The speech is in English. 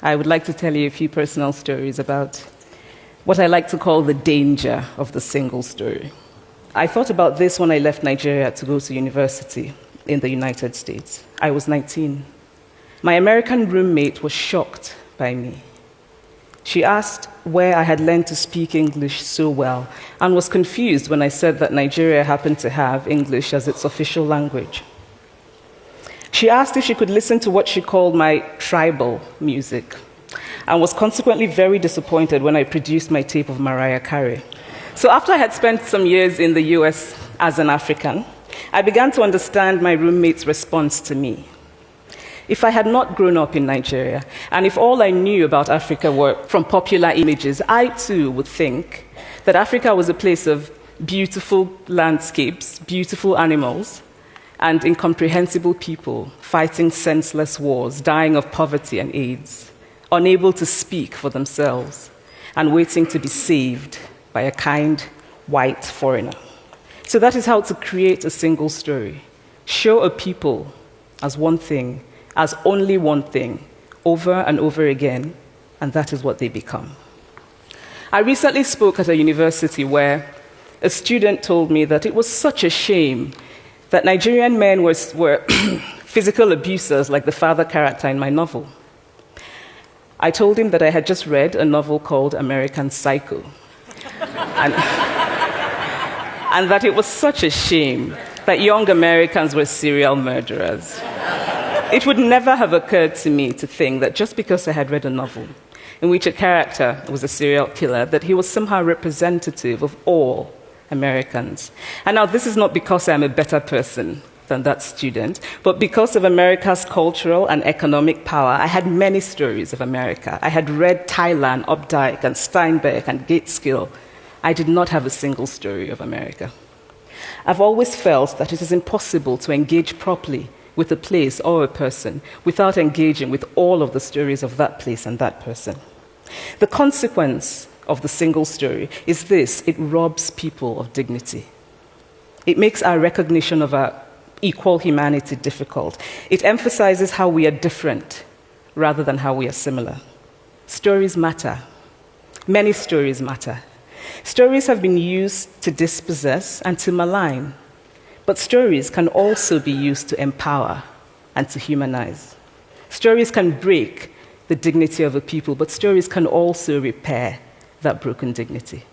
I would like to tell you a few personal stories about what I like to call the danger of the single story. I thought about this when I left Nigeria to go to university in the United States. I was 19. My American roommate was shocked by me. She asked where I had learned to speak English so well and was confused when I said that Nigeria happened to have English as its official language. She asked if she could listen to what she called my tribal music and was consequently very disappointed when I produced my tape of Mariah Carey. So after I had spent some years in the US as an African, I began to understand my roommate's response to me. If I had not grown up in Nigeria, and if all I knew about Africa were from popular images, I too would think that Africa was a place of beautiful landscapes, beautiful animals, and incomprehensible people fighting senseless wars, dying of poverty and AIDS, unable to speak for themselves, and waiting to be saved by a kind white foreigner. So that is how to create a single story. Show a people as one thing, as only one thing, over and over again, and that is what they become. I recently spoke at a university where a student told me that it was such a shame that Nigerian men were physical abusers like the father character in my novel. I told him that I had just read a novel called American Psycho, and that it was such a shame that young Americans were serial murderers. It would never have occurred to me to think that just because I had read a novel in which a character was a serial killer, that he was somehow representative of all Americans. And now this is not because I'm a better person than that student, but because of America's cultural and economic power. I had many stories of America. I had read Tylan, Updike, and Steinbeck, and Gateskill. I did not have a single story of America. I've always felt that it is impossible to engage properly with a place or a person without engaging with all of the stories of that place and that person. The consequence of the single story is this: it robs people of dignity. It makes our recognition of our equal humanity difficult. It emphasizes how we are different rather than how we are similar. Stories matter. Many stories matter. Stories have been used to dispossess and to malign. But stories can also be used to empower and to humanize. Stories can break the dignity of a people, but stories can also repair that broken dignity.